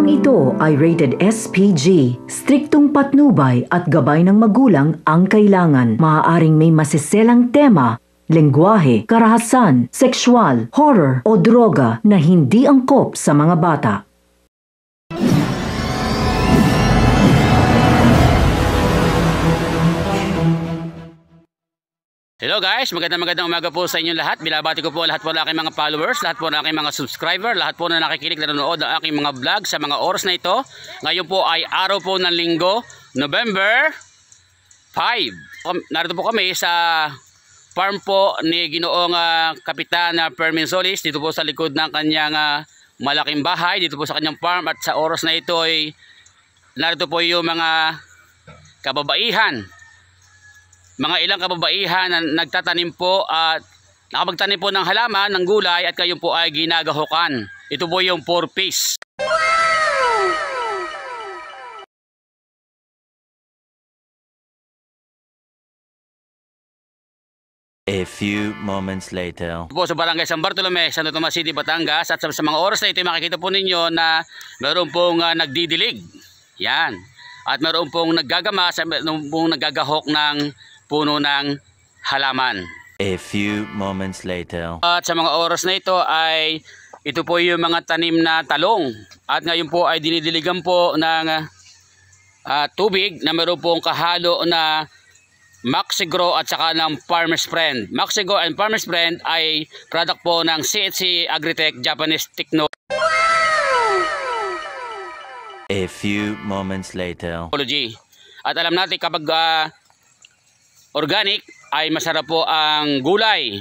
Programang ito ay rated SPG. Striktong patnubay at gabay ng magulang ang kailangan. Maaaring may masiselang tema, lengguwahe, karahasan, sexual, horror o droga na hindi angkop sa mga bata. Hello guys, magandang umaga po sa inyong lahat. Binabati ko po lahat po ng aking mga followers, lahat po ng aking mga subscriber, lahat po na nakikinig, nanonood ng aking mga vlog sa mga oras na ito. Ngayon po ay araw po ng linggo, November 5. Narito po kami sa farm po ni Ginoong Kapitan Fermin Solis, dito po sa likod ng kanyang malaking bahay, dito po sa kanyang farm. At sa oras na ito ay narito po yung mga kababaihan, mga ilang kababaihan na nagtatanim po at nakapagtanim po ng halaman, ng gulay, at kayo po ay ginagahukan. Ito po yung 4-piece. A few moments later. Po sa Barangay San Bartolome, Santo Tomas City, Batangas. At sa mga oras na ito, makikita po ninyo na meron pong nagdidilig. Yan. At meron pong naggagamas, meron pong naggagahok ng puno ng halaman. A few moments later. At sa mga oras na ito ay ito po yung mga tanim na talong. At ngayon po ay dinidiligan po ng tubig na meron pong kahalo na Maxigro at saka ng Farmer's Friend. Maxigro and Farmer's Friend ay product po ng CHC Agritech Japanese Technology. A few moments later. At alam natin kapag organic ay masarap po ang gulay.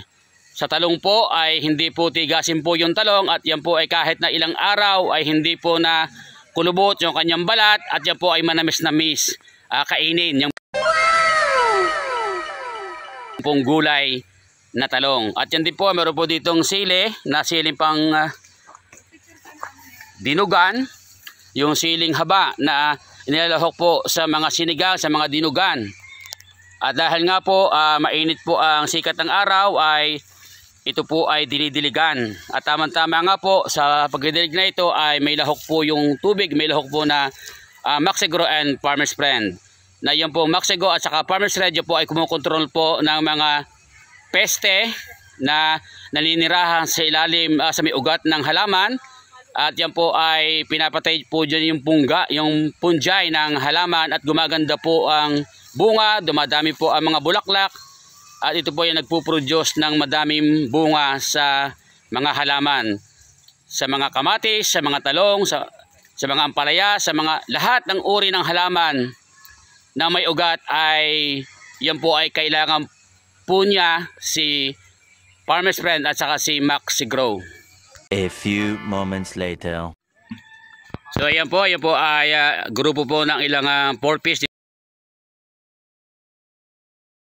Sa talong po ay hindi po tigasin po yung talong, at yan po ay kahit na ilang araw ay hindi po na kulubot yung kanyang balat, at yan po ay manamis-namis kainin yung pong gulay na talong. At yan din po, meron po ditong sili na siling pang dinugan, yung siling haba na inilalahok po sa mga sinigang, sa mga dinugan. At dahil nga po mainit po ang sikat ng araw, ay ito po ay dinidiligan. At tamang-tama nga po sa pagdidilig na ito ay may lahok po yung tubig, may lahok po na Maxigro and Farmer's Friend. Na yan po Maxigro at saka Farmer's Friend po ay kumukontrol po ng mga peste na naninirahan sa ilalim sa may ugat ng halaman. At yan po ay pinapatay po dyan yung pungga, yung punjay ng halaman, at gumaganda po ang bunga, dumadami po ang mga bulaklak, at ito po yung nagpuproduce ng madaming bunga sa mga halaman, sa mga kamatis, sa mga talong, sa mga ampalaya, sa mga lahat ng uri ng halaman na may ugat, ay yan po ay kailangan po niya si Farmer's Friend at saka si Maxigro. A few moments later. So ayan po ay grupo po ng ilang 4-piece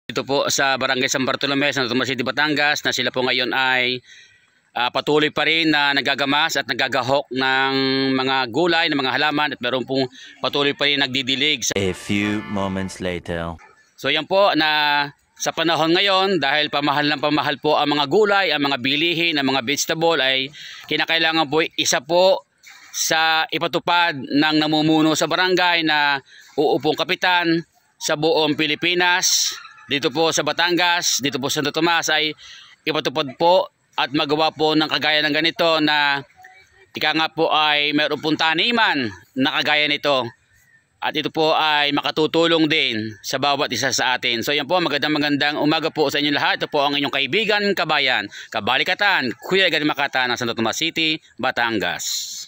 dito po sa Barangay San Bartolome, Santo Tomas City, Batangas, na sila po ngayon ay patuloy pa rin na nagagamas at nagagahok ng mga gulay, ng mga halaman, at meron pong patuloy pa rin nagdidilig. A few moments later. So yan po na sa panahon ngayon, dahil pamahal po ang mga gulay, ang mga bilihin, ang mga vegetable, ay kinakailangan po isa po sa ipatupad ng namumuno sa barangay na uupong kapitan sa buong Pilipinas. Dito po sa Batangas, dito po sa Santo Tomas, ay ipatupad po at magawa po ng kagaya ng ganito na ika nga po ay meron pong taniman na kagaya nito. At ito po ay makatutulong din sa bawat isa sa atin. So yan po, magandang umaga po sa inyo lahat. Ito po ang inyong kaibigan, kabayan, kabalikatan, Kuya Edgar Makata ng Santo Tomas City, Batangas.